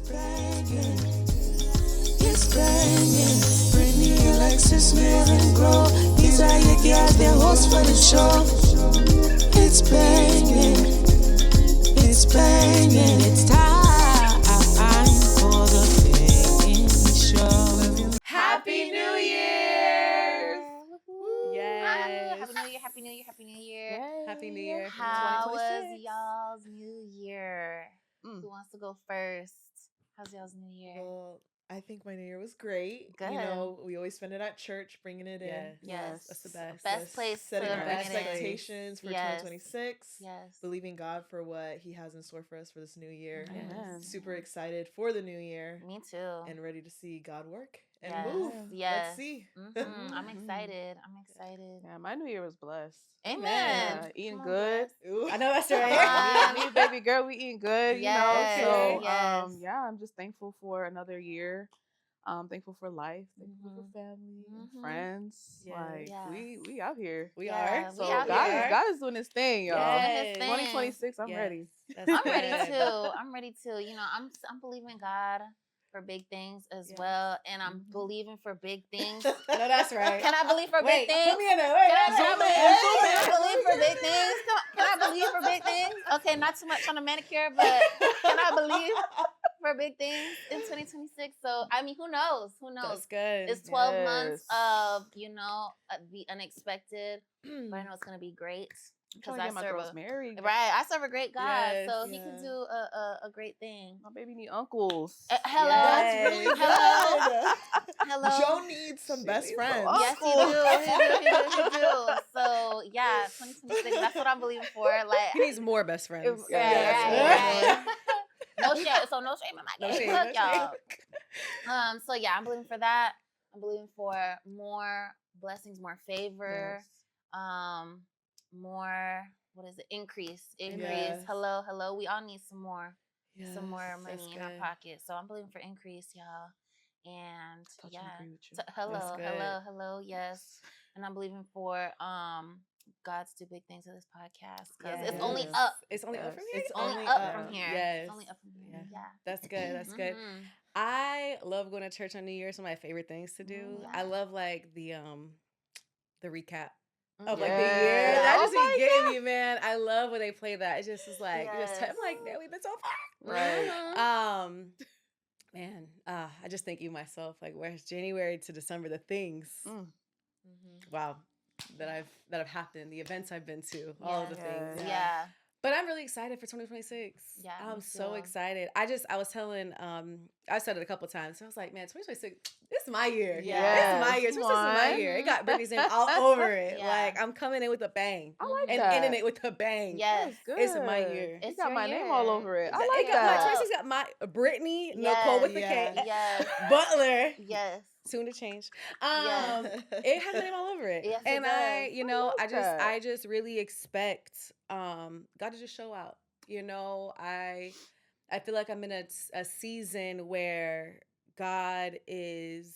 It's banging. It's banging. Britney, Alexis, Mary, and Grow. These are your guys, they're hosts for the show. It's banging. It's banging. It's time for the banging show. Happy New Year! Yes. Happy New Year, Happy New Year, Happy New Year. Yay. Happy New Year. How was 2026. y'all's New Year? Who wants to go first? How's y'all's New Year? Well, I think my New Year was great. Good. You know, we always spend it at church, bringing it in. Yes. That's the best. Best place to Setting bring our it in. expectations for Yes. 2026. Yes. Believing God for what He has in store for us for this new year. Amen. Super excited for the new year Me too. and ready to see God work and Yes. move. Yes. Let's see. I'm excited. I'm excited. Yeah, my New Year was blessed. Amen. Yeah, eating Come on, good. Bless. Ooh. I know that's Come right. on. me and baby girl, we eating good, Yes, you know. So yes. yeah, I'm just thankful for another year. Thankful for life, thankful Mhm. for family, Mhm. friends. Yes. Like Yeah. we out here. We Yeah, are. we So out God here. is doing his thing, y'all. He's doing his thing. 2026, I'm ready. I'm ready too. I'm ready too. You know, I'm believing God for big things as Yes. well, and I'm Mhm. believing for big things. I know that's right. Can I believe for big things? Put me in there. Wait, Can I believe for big things? Can I Zoom believe for big things? Okay, not too much on the manicure, but can I believe for big things in 2026? So, I mean, who knows? Who knows? That's good. It's 12 months Yes. of, the unexpected, but I know it's going to be great. I'm trying Because to I get my serve girls married. right. I serve a great God, Yes. so He Yeah. can do a great thing. My baby need uncles. Hello, That's Yes. really Hello. good. Hello. Joe needs some She best needs friends. some Yes, he do. He do. So yeah, 2026. That's what I'm believing for. Like He needs more best friends. Right, Yes. right. No shame. So no shame in my No game. shame, Look, no y'all. So yeah, I'm believing for that. I'm believing for more blessings, more favor, more. What is it? Increase. Yes. Hello. We all need some more Yes. money that's in our good. pocket. So I'm believing for increase, y'all. And Touch and yeah, agree with you. hello, yes. And I'm believing for God to do big things with this podcast because it's only Yes. up. It's only up from here. It's Only only up up. from here. Yes. It's only up from here. Yeah. Yeah. That's good. That's good. Mhm. I love going to church on New Year's. One of my favorite things to do. Yeah. I love like the recap Mhm. of like the Yes. year. Yeah. That Oh just be getting me, man. I love when they play that. It just is like Yes. I'm like, man, we've been so far. Mhm. Man, I just think you myself, like where's January to December, the things wow that have happened, the events I've been to, all of the things. Yeah. Yeah. But I'm really excited for 2026. Yeah, I'm me so too. excited. I was telling, I said it a couple of times. So I was like, man, 2026, this is my year. Yes. This is my year. Come 2026 is my year. It got Britney's name all over it. Yeah. Like, I'm coming in with a bang. I and like ending it with a bang. Yes. That's good. It's my year. It's It got your my year. name all over it. I It like got that. my- My 2026 got my Brittany, Yes. Nicole with the Yeah. K, Yes. Butler, Yes. soon to change. Yes. It has my name all over it. Yes, it And does. I just really expect God to just show out. I feel like I'm in a season where God is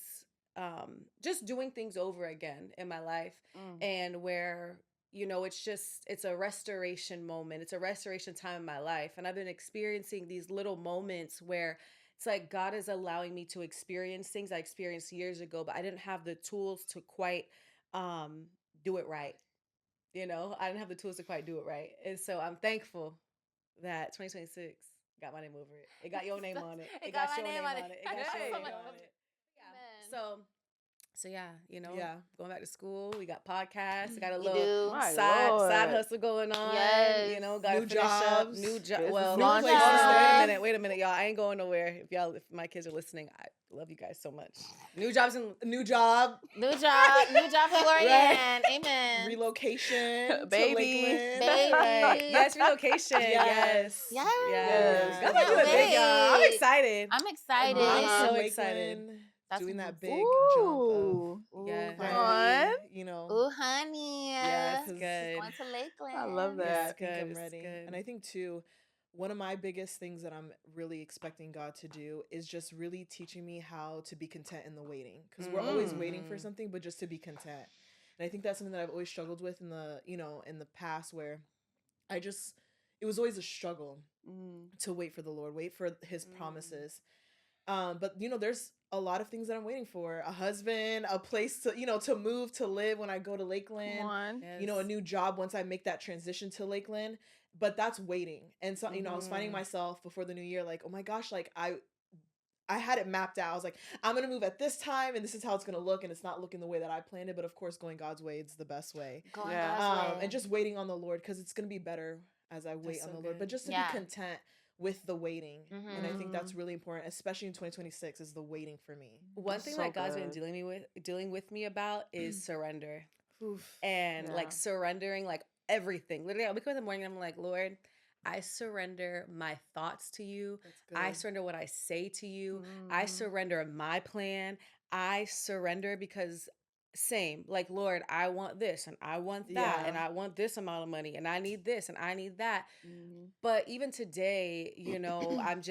just doing things over again in my life, and where it's a restoration moment. It's a restoration time in my life, and I've been experiencing these little moments where it's like God is allowing me to experience things I experienced years ago, but I didn't have the tools to quite do it right. I didn't have the tools to quite do it right. And so I'm thankful that 2026 got my name over it. It got your name on it. It got my your name on it. It got your So name much- on it. Amen. So yeah, Yeah. going back to school, we got podcasts, we got a You little do. side My hustle going on. Yes. Gotta New finish up. jobs. New job. Business Well, new places. wait a minute, y'all. I ain't going nowhere. If my kids are listening, I love you guys so much. New jobs and New job, New job for Lorian. Right. Amen. relocation, to Baby. Lakeland. Baby. right. Yes, relocation. Yes. Yes. Yes. Yes. I'm doing Can't big, y'all. I'm wait. excited. I'm excited. I'm Mom so from excited. Lakeland, That's doing gonna that be- big jump of Yeah. finally, Ooh, honey. Yeah, it's She's good. Going to Lakeland. I love that. Yeah, I It's think good, I'm it's ready. good. And I think too, one of my biggest things that I'm really expecting God to do is just really teaching me how to be content in the waiting. Because we're always waiting for something, but just to be content. And I think that's something that I've always struggled with in the past, where it it was always a struggle Mm. to wait for the Lord, wait for his Mm. promises. But there's a lot of things that I'm waiting for: a husband, a place to, to move, to live when I go to Come Lakeland, on. a Yes. new job once I make that transition to Lakeland. But that's waiting. And so, I was finding Mhm. myself before the new year, like, oh my gosh, like I had it mapped out. I was like, I'm gonna move at this time, and this is how it's gonna look, and it's not looking the way that I planned it. But of course, going God's way is the best way. Going Yeah. God's way. And just waiting on the Lord, because it's gonna be better as I wait That's on so the Lord. But good. just to Yeah. be content with the waiting, and I think that's Mhm. really important, especially in 2026, is the waiting for me. One That's thing so that God's been good. dealing with me about is surrender. Oof. And Yeah. like surrendering like everything. Literally, I wake up in the morning and I'm like, Lord, I surrender my thoughts to you. That's good. I surrender what I say to you. I Mhm. surrender my plan. I surrender because same, like, Lord, I want this and I want that and Yeah. I want this amount of money and I need this and I need that. Mhm. But even today, I'm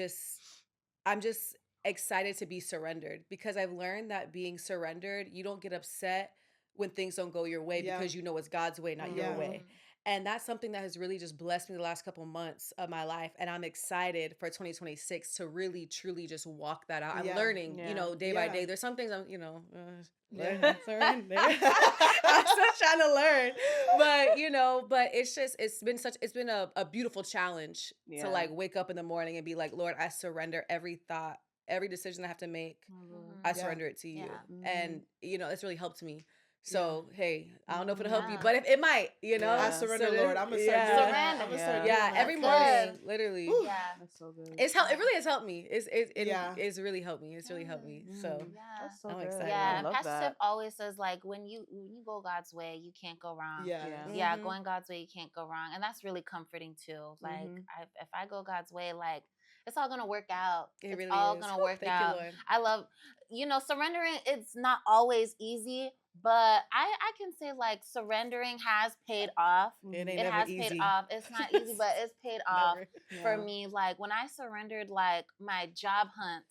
just excited to be surrendered because I've learned that being surrendered, you don't get upset when things don't go your way Yeah. because you know it's God's way, not your Yeah. way. And that's something that has really just blessed me the last couple months of my life. And I'm excited for 2026 to really, truly just walk that out. I'm Yeah. learning, Yeah. day by Yeah. day. There's some things I'm, learning Yeah. to surrender. I'm still trying to learn. But it's been a beautiful challenge to Yeah. like wake up in the morning and be like, Lord, I surrender every thought, every decision I have to make. I Yeah. surrender it to you. Yeah. And, it's really helped me. So, hey, I don't know if it'll help you, Yeah. but if it might, I Yeah. surrender, So Lord. I'm gonna start yeah. doing that. Surrender. I'm gonna start Yeah. doing Yeah, that. every That's morning, good. literally. Whew. Yeah. That's so good. It really has helped me. Yeah. It's really helped me. It's really helped me. So Mhm. Yeah. That's so I'm good. excited. I Yeah, and love Pastor Tiff that. always says like when you go God's way, you can't go wrong. Yeah. Yeah. Yeah, Mhm. going God's way, you can't go wrong, and that's really comforting too. Like Mhm. if I go God's way, like it's all gonna work out. It It's really all is. gonna Whew, work thank you, out. Lord. I love, surrendering. It's not always easy, but I can say like surrendering has paid off. It ain't It never has paid easy. off. It's not easy, but it's paid off Never. for Yeah. me. Like when I surrendered like my job hunt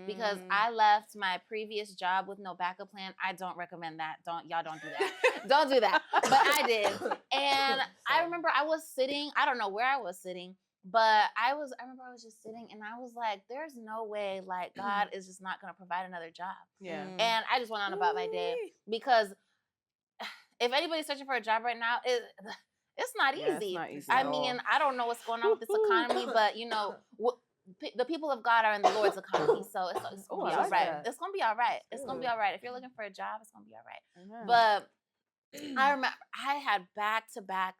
because Mm. I left my previous job with no backup plan. I don't recommend that. Y'all don't do that. Don't do that. But I did. And I remember I was sitting, I don't know where I was sitting, but I remember I was just sitting and I was like, there's no way like God is just not gonna provide another job. Yeah. Mm. And I just went on about my day Ooh-wee. because if anybody's searching for a job right now, it's not Yeah, it's easy. not easy I at mean, all. I don't know what's going on with this economy, but the people of God are in the Lord's economy, so it's Oh, gonna be I all like right. that. It's gonna be all right. It's gonna be Good. all right. If you're looking for a job, it's gonna be all right. Amen. But I remember I had back to back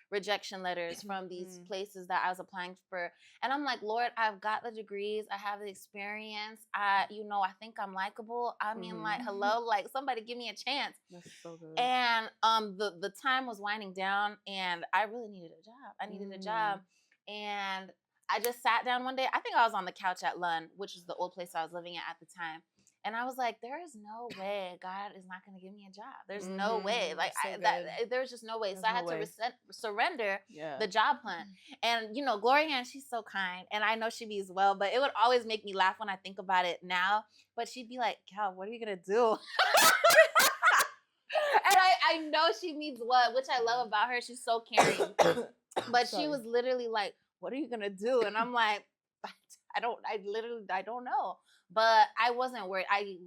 rejection letters from these places that I was applying for. And I'm like, Lord, I've got the degrees, I have the experience. I think I'm likable. I mean, like, hello, like somebody give me a chance. That's so good. And the time was winding down and I really needed a job. I needed a job. And I just sat down one day. I think I was on the couch at Lund, which is the old place I was living at the time. And I was like, there is no way God is not going to give me a job. There's no way. Like So there's just no way. There's so I no had way. to surrender Yeah. the job hunt. And, Gloria Ann, she's so kind. And I know she means well, but it would always make me laugh when I think about it now. But she'd be like, Cal, what are you going to do? And I know she means what, which I love about her. She's so caring. But she was literally like, what are you going to do? And I'm like, I don't know. But I wasn't worried. I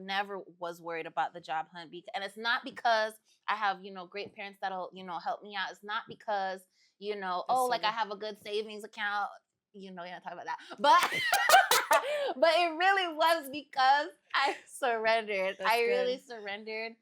never was worried about the job hunt. And it's not because I have, great parents that'll, help me out. It's not because, I have a good savings account. You're not talking about that. But but it really was because I surrendered. That's I good. really surrendered.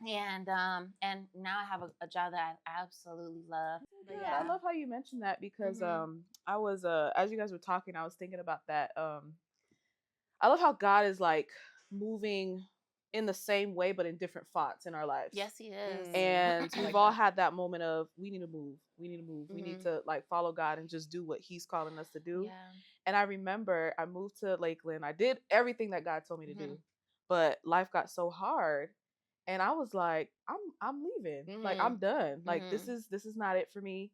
And now I have a job that I absolutely love. But Yeah, I love how you mentioned that because I was as you guys were talking, I was thinking about that. I love how God is like moving in the same way but in different thoughts in our lives. Yes, he is. And I we've like all that. had that moment of we need to move. We need to move. We need to like follow God and just do what he's calling us to do. Yeah. And I remember I moved to Lakeland. I did everything that God told me to do. But life got so hard and I was like, I'm leaving. Like I'm done. Like this is not it for me.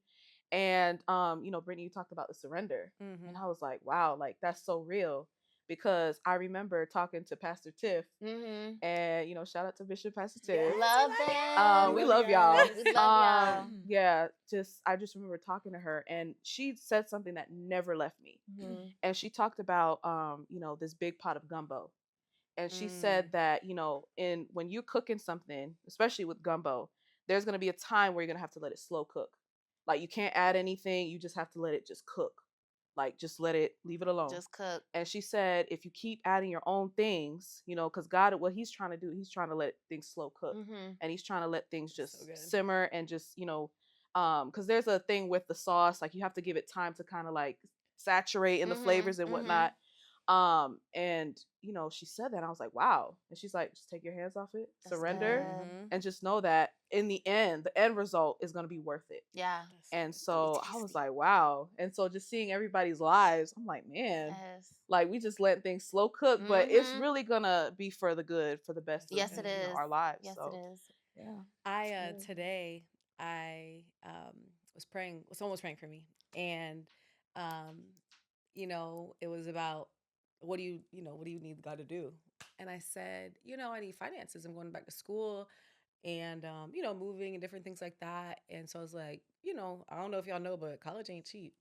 And Brittany, you talked about the surrender. And I was like, wow, like that's so real. because I remember talking to Pastor Tiff, Mm-hmm. and shout out to Bishop Pastor Yes. Tiff. Love them. We We love love you y'all. guys. We love y'all. Yeah, I just remember talking to her, and she said something that never left me. Mhm. And she talked about this big pot of gumbo. And she said that, when you're cooking something, especially with gumbo, there's gonna be a time where you're gonna have to let it slow cook. Like you can't add anything, you just have to let it just cook. Like just leave it alone. Just cook. And she said, if you keep adding your own things, because God, what he's trying to do, he's trying to let things slow cook. Mm-hmm. And he's trying to let things just So good. simmer and just, because there's a thing with the sauce, like you have to give it time to kind of like saturate in the flavors and whatnot. And she said that, and I was like, wow. And she's like, just take your hands off it, That's surrender, good. and just know that in the end result is going to be worth it. Yeah. And so I was like, wow. And so just seeing everybody's lives, I'm like, man, Yes. like we just let things slow cook, but it's Mhm. really gonna be for the good, for the best of Yes, it is. our lives. Yes, So it is. yeah. Today I was praying. Someone was praying for me, and it was about what do you need God to do? And I said, I need finances. I'm going back to school, and moving and different things like that. And so I was like, I don't know if y'all know, but college ain't cheap.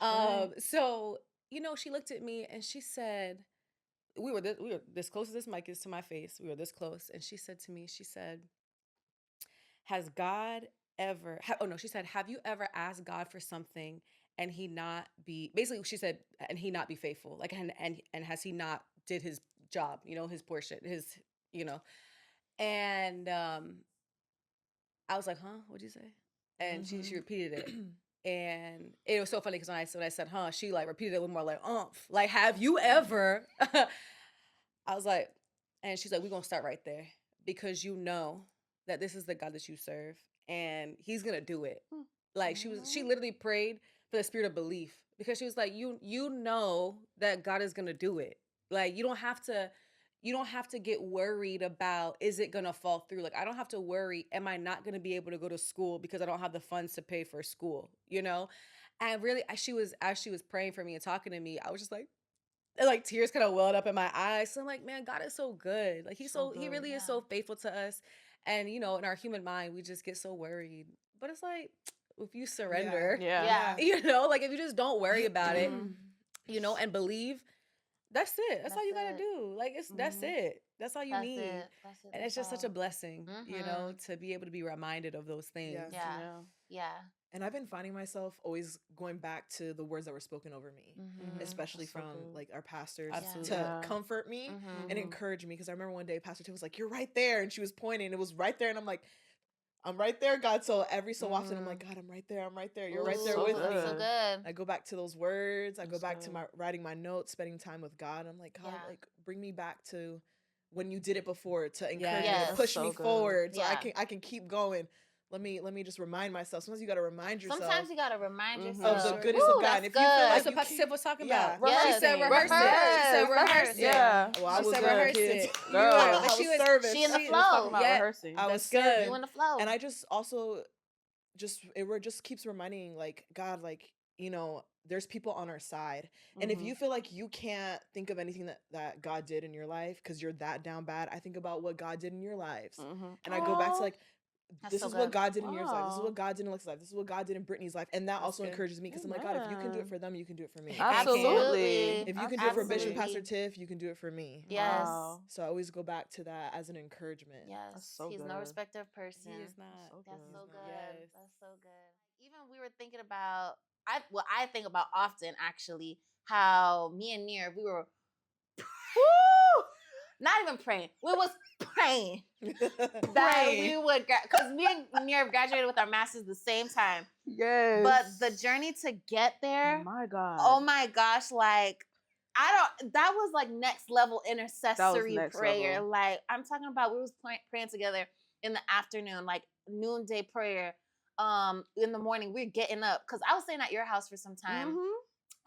That's right. So she looked at me and she said, we were this close as this mic is to my face. We were this close, and she said to me, she said, has God ever? Oh no, she said, have you ever asked God for something and he not be? Basically, she said, and he not be faithful. Like, and has he not did his job? His portion, And I was like, huh? What'd you say? And she repeated it. And it was so funny because when I said, huh, she like repeated it with more like, like, have you ever? I was like, and she's like, we're gonna start right there because that this is the God that you serve and he's gonna do it. Like she literally prayed for the spirit of belief because she was like, you know that God is gonna do it. Like you don't have to get worried about, is it gonna fall through? Like I don't have to worry, am I not gonna be able to go to school because I don't have the funds to pay for school, And really, as she was praying for me and talking to me, I was just like tears kind of welled up in my eyes. So I'm like, man, God is so good. Like he really is so faithful to us. And in our human mind, we just get so worried. But it's like, if you surrender, Yeah. like if you just don't worry about it, and believe, that's it. That's all you gotta do. Like that's it. That's all you need. That's it. And it's just such a blessing, Mhm. to be able to be reminded of those things. Yes. Yeah. And I've been finding myself always going back to the words that were spoken over me, especially That's so from good. like our pastors Absolutely. to comfort me and encourage me. Because I remember one day Pastor Tim was like, "You're right there," and she was pointing. It was right there, and I'm like, "I'm right there, God." So every so often, I'm like, "God, I'm right there. I'm right there. You're right there so with good. me." So good. I go back to those words. I go That's back to good. my writing my notes, spending time with God. I'm like, God, Yeah. like bring me back to when you did it before, to encourage me, Yes. to push So me good. forward, so Yeah. I can keep going. Let me just remind myself. Sometimes you got to remind yourself Sometimes you gotta remind Mhm. yourself of the Sure. goodness Woo, of God. that's And if you feel good. like That's what you Pastor can't- Tiff was talking yeah, about. Yes. She said Rehearsing. rehearse it. She said rehearse it. Yeah. Well, I She was said a rehearse kid. it. Girl. I was She was serving. She in the She was talking flow. about Yeah. rehearsing. I was That's good. serving. You in the flow. And I just also just keeps reminding like God, like there's people on our side. And if Mhm. you feel like you can't think of anything that God did in your life because you're that down bad, I think about what God did in your lives. Mhm. And I go back to Aw. like, That's this so is what good. God did in your life. This is Wow. what God did in Alexa's life. This is what God did in Brittany's life. And that That's also good. encourages me because I'm like, God, if you can do it Amen. for them, you can do it for me. Absolutely. If you can do it for Bishop Absolutely. Pastor Tiff, you can do it for me. Yes. Wow. So I always go back to that as an encouragement. Yes. That's so He's no good. respecter of person. He is not. So That's good. so He's not. good. Yes. That's so good. Even we were thinking about I think about often actually how me and Nir we were not even praying. We was praying that we would because me and Nir graduated with our masters the same time. Yes. But the journey to get there, My God. oh my gosh, like that was like next level intercessory next prayer. level. Like I'm talking about we was praying together in the afternoon, like noonday prayer. In the morning, we're getting up because I was staying at your house for some time. Mhm.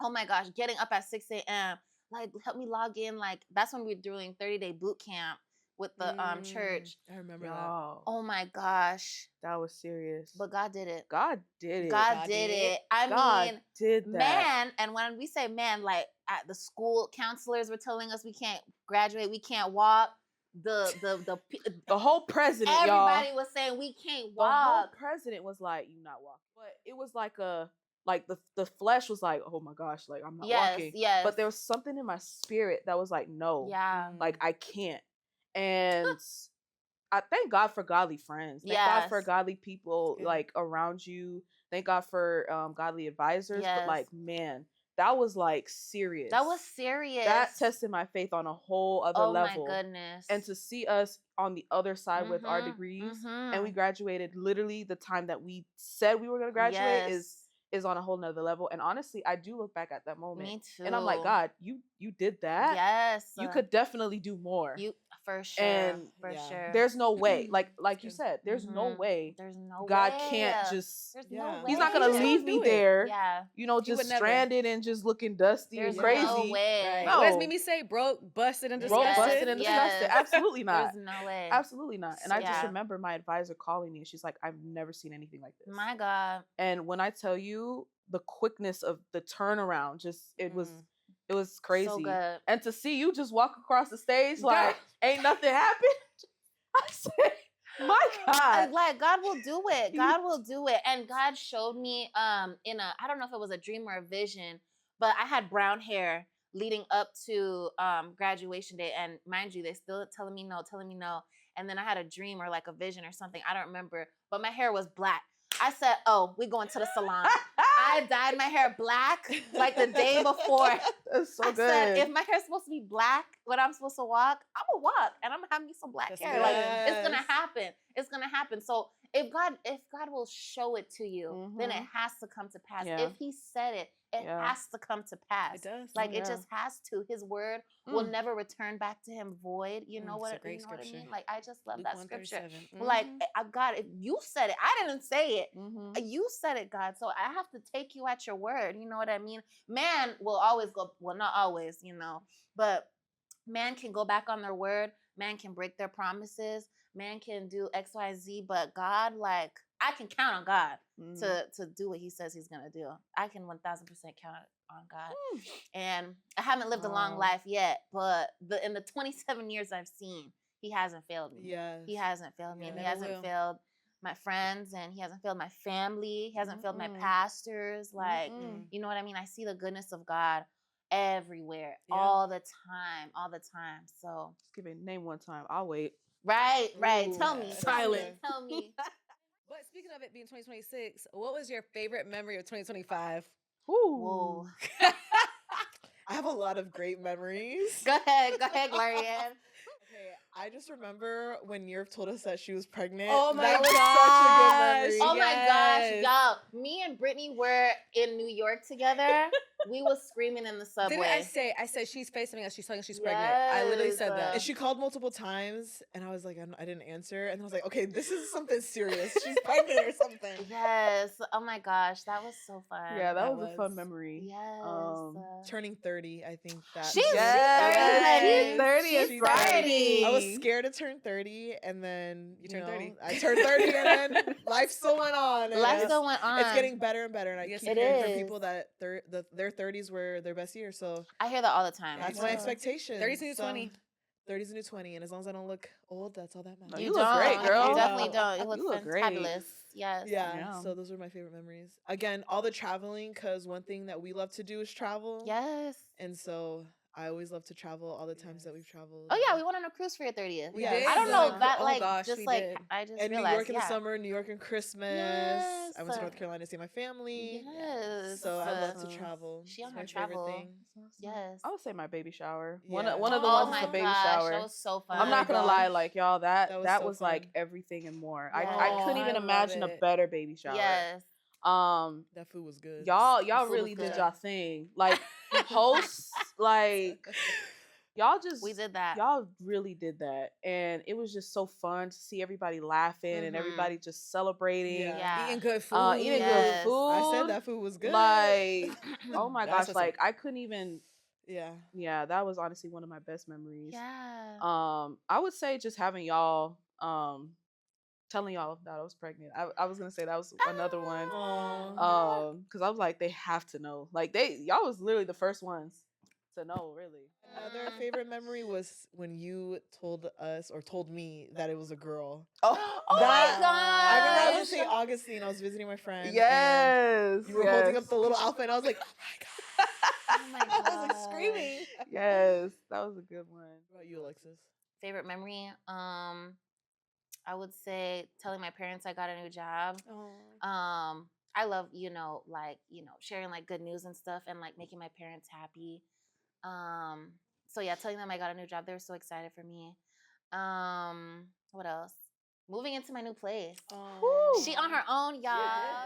Oh my gosh, getting up at 6 a.m. Like help me log in. Like that's when we were doing 30-day boot camp with the church. I remember that. Y'all, Oh my gosh. that was serious. But God did it. God did it. God God did did it. it. I God mean, did that. man, and when we say man, like at the school, counselors were telling us we can't graduate, we can't walk. The whole president, Everybody y'all. was saying we can't The whole walk. president was like, "You not walking," but it was like the flesh was like, "Oh my gosh, like I'm not Yes, walking." yes. But there was something in my spirit that was like, "No, Yeah. like I can't." And I thank God for godly friends. Thank God for Yes. godly people Good. like around you. Thank God for godly advisors. But Yes. like, man, that was like serious. That was serious. That tested my faith on a whole other Oh level. my goodness. And to see us on the other side with our Mhm, degrees, mhm. and we graduated literally the time that we said we were going to graduate is on a whole nother level. And honestly, I do look back at that moment, Me too. and I'm like, God, you did that. Yes. You could definitely do more. You for sure. And for Yeah. sure. There's no way, like That's you good. said, there's no Mhm. way There's no God way. can't just. There's Yeah. no way. He's not He gonna just leave won't me do it. there, Yeah. you know, He would just never. stranded and just looking dusty There's and crazy. no way. Right. No. What does Mimi say? Broke, busted, and Broke, disgusted. busted, and disgusted. Yes. Absolutely not. There's no way. Absolutely not. And I just Yeah. remember my advisor calling me, and she's like, "I've never seen anything like this." My God. And when I tell you the quickness of the turnaround, just it was crazy. So good. And to see you just walk across the stage like ain't nothing happened. I said, my God. Like God will do it. God will do it. And God showed me in a, I don't know if it was a dream or a vision, but I had brown hair leading up to graduation day. And mind you, they still telling me no. And then I had a dream or like a vision or something. I don't remember. But my hair was black. I said, "Oh, we going to the salon." I dyed my hair black like the day before. That's so I good. said, if my hair's supposed to be black when I'm supposed to walk, I'm gonna walk and I'm gonna have me some black That's hair. Like good. it's gonna happen. It's gonna happen. So if God will show it to you, then it Mhm. has to come to pass. Yeah. If He said it, it Yeah. has to come to pass. It does. Like it Yeah. just has to. His word will Mm. never return back to Him void. You know It's what? a great You know what I scripture. mean? Like I just love Luke that scripture. 1:37. Like Mhm. God, if you said it, I didn't say it. Mhm. You said it, God. So I have to take you at your word. You know what I mean? Man will always go, well, not always, but man can go back on their word. Man can break their promises. Man can do X, Y, Z. But God, like, I can count on God Mhm. to do what He says He's going to do. I can 1000% count on God. And I haven't lived a long Wow. life yet, but in the 27 years I've seen, He hasn't failed me. Yes. He hasn't failed me. Yeah. And He Never hasn't will. failed my friends, and He hasn't failed my family. He hasn't failed my Mm-mm. pastors. Like, Mm-mm. you know what I mean? I see the goodness of God everywhere, Yeah. all the time. So, Just give me a name one time. I'll wait. right. Ooh, Tell me. yeah. Silent. Tell me. But speaking of it being 2026, what was your favorite memory of 2025? Whoa. I have a lot of great memories. Go ahead, Glorianne. Okay, I just remember when Yerf told us that she was pregnant. Oh my that was gosh. such a good Oh memory. my Yes. gosh, y'all. Me and Brittany were in New York together. We was screaming in the subway. Didn't I said she's FaceTiming us. She's telling us she's pregnant. I literally said Yes. that. And she called multiple times, and I was like, I didn't answer. And I was like, okay, this is something serious. She's pregnant or something. Yes. Oh my gosh, that was so fun. Yeah, that That was a fun was- memory. Yes. Turning 30, I think that. She's Yes. 30. She's She's 30. 30. I was scared to turn 30, and then You turned 30. I turned 30, and then life still went on. and Life it's- still went on. It's getting better and better, and I Yes, keep it hearing from is. people that their 30s were their best year. So I hear that all the time. that's Yeah. my expectation. 30's the new 20. 30's the new 20, and as long as I don't look old, that's all that matters. No, You you look great, don't. girl. You definitely don't. You You look, look great. fabulous. Yes. Yeah, Yeah. so those were my favorite memories. Again, all the traveling, because one thing that we love to do is travel. Yes. And so I always love to travel all the times that we've traveled. Oh yeah, we went on a cruise for your 30th. We did. I don't We know went on that oh like gosh, just we like did. I just And New realized. York in yeah. the summer, New York in Christmas. Yes. I went to North Carolina to see my family. Yes. So I love to Yes. travel. She It's on my her favorite travel. thing. Yes. I would say my baby shower. Yeah. One of the Oh ones my is the baby gosh, shower. that was so fun. Oh I'm my not gonna gosh. lie, like y'all, that That was was so like fun. everything and more. Yes. I couldn't I even love imagine a it. better baby shower. Yes. That food was good. Y'all food was really did good. y'all thing. Like hosts, like y'all just We did that. Y'all really did that, and it was just so fun to see everybody laughing and Mhm. everybody just celebrating. Yeah. Yeah. Eating good food. Eating Yes. good food. I said that food was good. Like, oh my That's gosh, what's like up. I couldn't even Yeah, that was honestly one of my best memories. Yeah. I would say just having y'all, telling y'all that I was pregnant. I was gonna say that was another one. Because I was like, they have to know. Like y'all was literally the first ones to know, really. Another favorite memory was when you told us or told me that it was a girl. Oh, Oh my god! I remember I was in St. Augustine. I was visiting my friend. And yes. you were holding up the little outfit, and I was like, oh my god. Oh my god! I was like screaming. Yes, that was a good one. What about you, Alexis? Favorite memory? I would say telling my parents I got a new job. I love, sharing like good news and stuff and like making my parents happy. So yeah, telling them I got a new job. They were so excited for me. What else? Moving into my new place. She on her own, y'all. Yeah.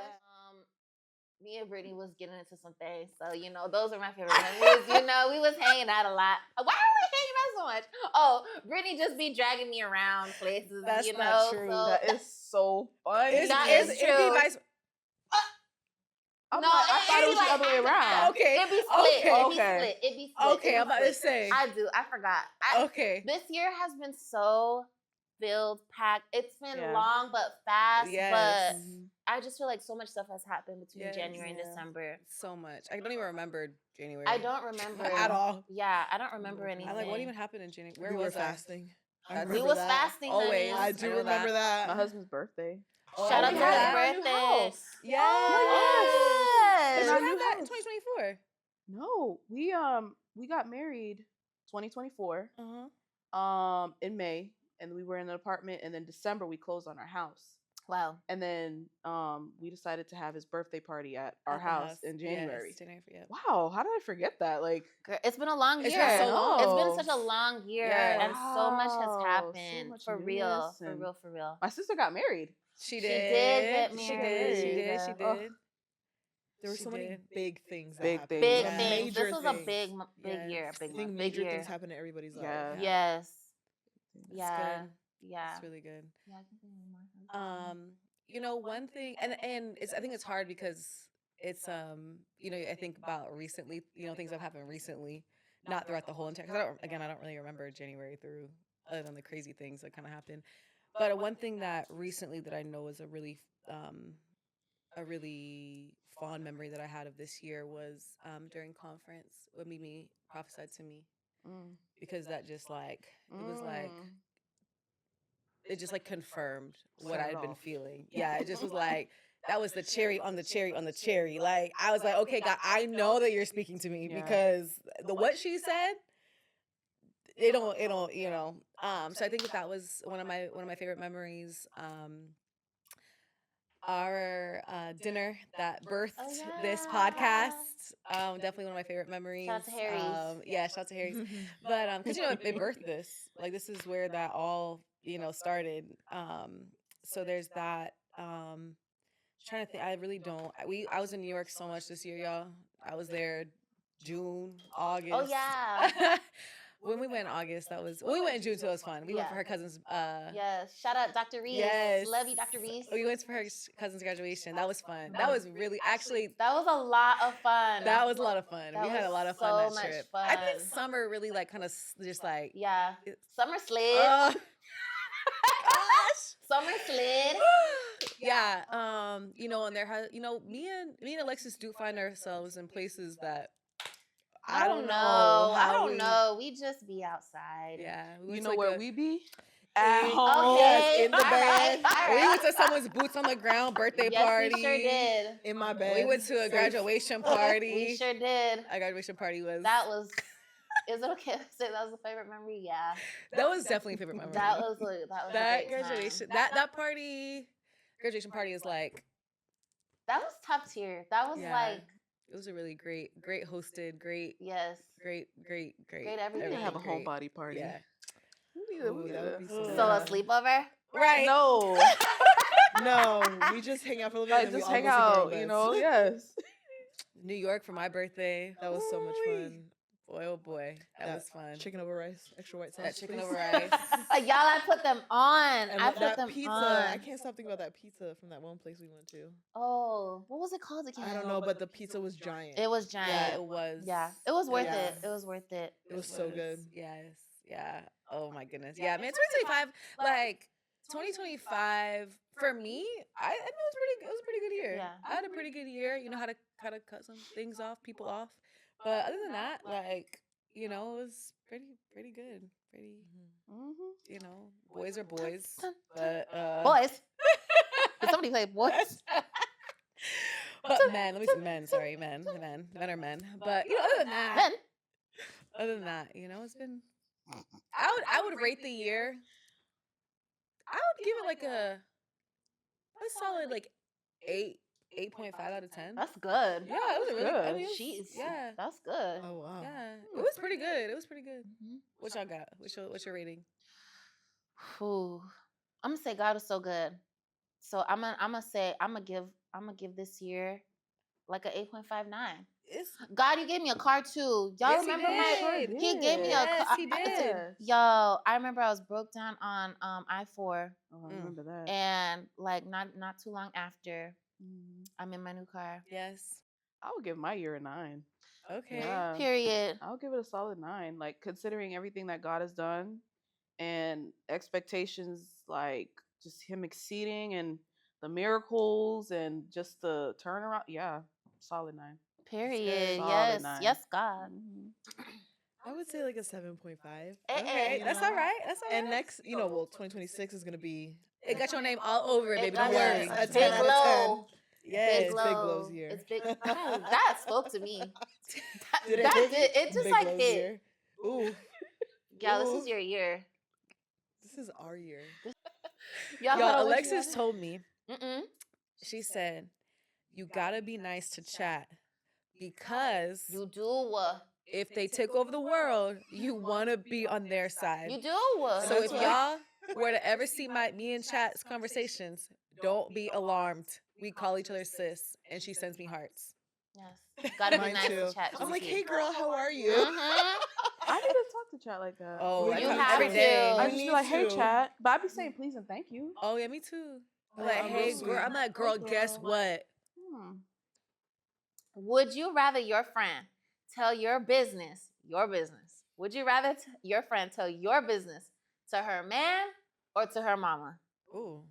Me and Brittany was getting into some things. So, those are my favorite memories. We was hanging out a lot. Why are we hanging out so much? Oh, Brittany just be dragging me around places, That's you know. not true. So That is so funny. That is It'd be true. vice- I'm No, like, I thought it was the like other way after around. that. Okay, It be split. okay. It be split. It be split. Okay, I'm about to say. I do. I forgot. Okay. This year has been so filled, packed. It's been Yeah. long but fast. Yes. But I just feel like so much stuff has happened between Yes. January and Yeah. December. So much. I don't even remember January. I don't remember at all. Yeah, I don't remember anything. I'm like, what even happened in January? Where we were was I? fasting. I That's- We remember was that. fasting, Always. honey. I do I know remember that. My husband's birthday. Shout out we to had his that. Our new birthday. house. Yes. Yes. Did Our you new have that in house. 2024? No, we got married 2024 in May, and we were in an apartment, and then December we closed on our house. Wow. And then we decided to have his birthday party at our At the house in January. Yes, January, yeah. Wow, how did I forget that? Like, Girl, it's been a long It's year. been so long. It's been such a long year, Yes. and so much has Wow, so happened. much For real, newness for and- real, for real. my sister got married. She She did. did get She did. She married. did. She Ugh. did. There were She so many did. big things that Big happened. things. Big Yeah. things. Major This was things. a big Yes. year. I Big think month, big major year. things happen in everybody's Yeah. life. Yes. It's Yeah. good. Yeah. It's really good. Yeah, I can think of more. One thing, and I think it's hard because it's I think about recently, things that have happened recently, not throughout the whole entire. Cause I don't really remember January through, other than the crazy things that kind of happened. But one thing that recently that I know is a really fond memory that I had of this year was during conference when Mimi prophesied to me, because that just like it was like. It just like confirmed what Set I it had been off. feeling. Yeah, it just was like that was the cherry on the cherry on the cherry. Like I was like, okay, God, I know that you're speaking to me Yeah. because what she said, it don't. So I think that was one of my favorite memories. Our dinner that birthed this podcast. Definitely one of my favorite memories. Shout out to Harry's. Yeah, shout out to Harry's. But because it birthed this. Like this is where that all started. So there's that. Trying to think. I really don't. I was in New York so much this year, y'all. I was there June, August. Oh yeah. When we went in August, we went in June, so it was fun. We went for her cousin's. Yes. Shout out Dr. Reese. Yes. Love you, Dr. Reese. We went for her cousin's graduation. That was fun. That was really actually. That was a lot of fun. That was a lot of fun. That We had a was lot of so fun that much trip. fun. I think summer really like kind of just like. Yeah. It- Summer slid. Summer slid. Yeah. And there has me and Alexis do find ourselves in places that I don't know. I don't know. We just be outside. Yeah. You know where we be? At home. Okay. in the all bed. right, all We right. went to someone's boots on the ground birthday Yes, party. we sure did. In my bed. We went to a safe. graduation party. We sure did. A graduation party was. That was. Is it okay to say that was a favorite memory? Yeah. That was definitely a favorite memory. That was a that great time. graduation. That party. Graduation party is like. That was top tier. That was Yeah. like It was a really great hosted, great yes. everything. everything. We have a great. homebody party. Yeah. Ooh, that would be so So a fun. sleepover. Right. No, No, we just hang out for a little bit. like and we just all hang go sleep in our out. beds. Yes. New York for my birthday. That was so much Ooh-wee. fun. Boy, oh boy, that was fun. Chicken over rice, extra white sauce. That chicken please. over rice. Y'all, I put them on. And I put that them pizza, on. I can't stop thinking about that pizza from that one place we went to. Oh, what was it called again? I don't know, but the pizza was giant. It was giant. Yeah, it was. Yeah, it was worth Yeah. it. It was worth it. It was so good. Yes. Yeah. Oh my goodness. Yeah, man. 2025, like 2025 for me, I mean, it was a pretty good year. Yeah. I had a pretty good year. You know how to kind of cut some things off, people off. But other than that, like, you know, it was pretty good. Pretty, you know, boys are boys. But Boys. Did somebody play boys? but men, let me say men, sorry, men are men. But you know, other than that, you know, it's been I would rate the year. I would give it like a solid like 8.5 out of 10. That's good. Yeah, it was really good. I mean, Jeez. yeah. That's good. Oh wow. Yeah, it was pretty good. Mhm. What y'all got? What's your rating? Whew. I'm gonna say God was so good. So I'm gonna give this year like an 8.59. It's God, you gave me a car too. Y'all Yes, he remember did. He gave me Yes, a car. he did. Yo, I remember I was broke down on I-4, Oh, I remember that. and like not too long after, I'm in my new car. yes. I would give my year a 9. Okay. Yeah. Period. I'll give it a solid 9. Like, considering everything that God has done and expectations, like just Him exceeding and the miracles and just the turnaround. Yeah, solid 9. Period. Solid Yes. 9. Yes, God. I would say like a 7.5. Okay, you that's know? all right. That's all right. And next, you know, well, 2026 is gonna be It got your name all over it, baby. got Don't worry. a Big 10 out of 10. Glow. Yes, Big Big Glow. Glow's year. It's big. That spoke to me. Did That hit did. you? It just Big like Glow's hit. year. Ooh, Yeah, this Ooh. is your year. this is our year. Y'all Yo, thought I was Alexis your- told me, Mm-mm. she said, you gotta be nice to chat because You do. if they take over the world, you wanna be on their side. You do. So if That's why- y'all were to ever see me and Chat's conversations, don't be alarmed. We call each other sis, and she sends me hearts. Yes. Gotta be Mine nice too. to chat. I'm like, GBT. hey girl, how are you? Mhm. I need to talk to chat like that. Oh, Well, I you talk have every to. day. I You just be need like, hey, to. chat. But I be saying please and thank you. Oh yeah, me too. Oh, Like, I'm hey real girl, sweet. I'm like, girl, guess what? Would you rather your friend tell your business? Would you rather your friend tell your business to her man or to her mama? Ooh.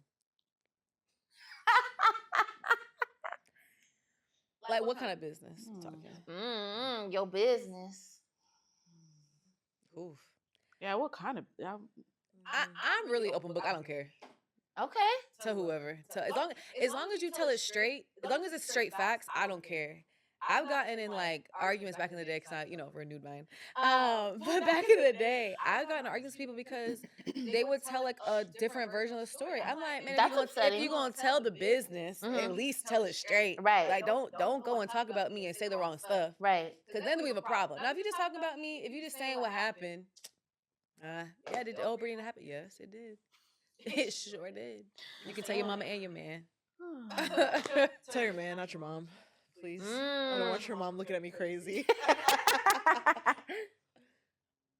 Like what kind of business? I'm talking. Your business. Oof. Yeah, what kind of? I'm really open book. I don't care. Okay. Tell whoever. As long as you tell it straight, as long as it's straight facts, I don't care. I've gotten in like arguments back in the day because I, renewed mine. But back in the day, I got in arguments with people because they would tell like a different version of the story. I'm like, man, That's if upsetting. you're gonna tell the business, at least tell it straight. Right. Like don't go and talk about me and say the wrong stuff. Right. Because then we have a problem. Now, if you're just talking about me, if you're just saying what happened, yeah, did the old Brittany happen? Yes, it did. It sure did. You can tell your mama and your man. Tell your man, not your mom, please. I don't want your mom looking at me crazy.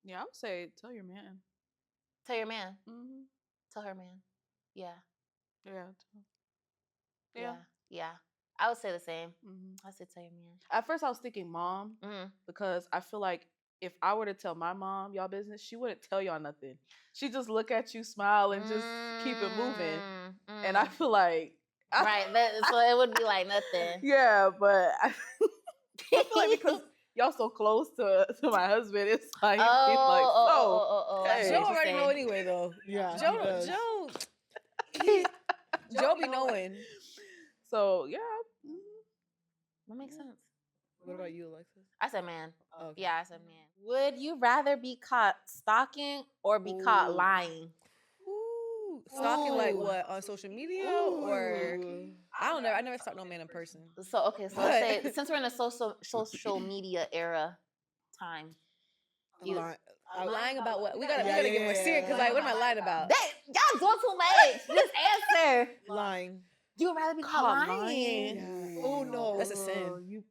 Yeah, I would say tell your man. Tell your man. Mm-hmm. Tell her man. Yeah. Yeah. Yeah. Yeah. I would say the same. Mm-hmm. I say tell your man. At first, I was thinking mom because I feel like if I were to tell my mom y'all business, she wouldn't tell y'all nothing. She just look at you, smile, and just keep it moving. And I feel like right. So it would be like nothing. Yeah, but I feel like because y'all so close to my husband, it's like he's like, That's Joe what you're already saying. know anyway though. Yeah, Joe be knowing. So yeah. That makes sense. What about you, Alexis? I said man. Oh, okay. Yeah, I said man. Would you rather be caught stalking or be caught lying? Ooh. Stalking like what? On social media or Ooh. I don't know. I never stalked no man in person. So okay, so let's say since we're in a social media era time. I'm Lying about what? We gotta Yeah, get more yeah, serious because like what am I lying about? Y'all doing too much. Just answer. lying. You would rather be caught lying. Yeah. Oh no, That's a sin.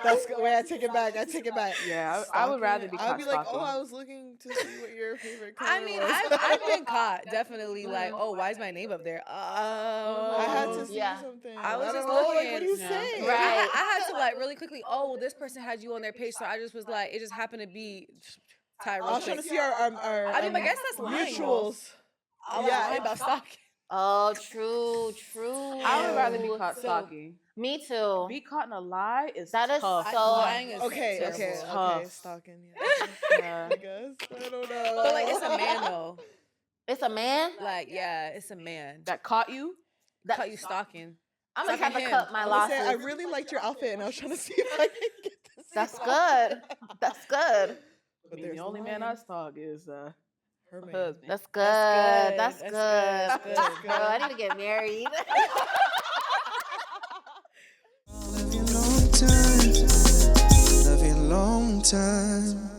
That's good. Wait, I take it back. I take it back. Yeah, I would rather Stalking. be I'd caught be like, stalking. oh, I was looking to see what your favorite color I mean, was. I've been caught. Definitely like, oh, why is my name up there? I had to see Yeah. something. I was just don't know, like, looking. what are you Yeah. saying? Right. I had to like really quickly. Oh, well, this person had you on their page, so I just was like, it just happened to be Ty. I was trying to see our I mean, I guess that's lying, though. mutuals. I was Yeah, lying about stalking. Oh, true. I would rather be caught So- stalking. Me too. Be caught in a lie is That is tough. so- Lying is Okay, terrible. okay, okay. Tough. Stalking. Yeah. Yeah. I guess. I don't know. But like, it's a man though. It's a man. Like, yeah, it's a man That caught you? That caught you stalking. I'm gonna have to Stalking cut him. my I would say, losses. I really liked your outfit, and I was trying to see if I could get this. That's good. That's good. I mean, the only man I stalk is her my man. husband. That's good. That's That's good. good. That's good. Girl, I need to get married. Love you long time. Love you long time.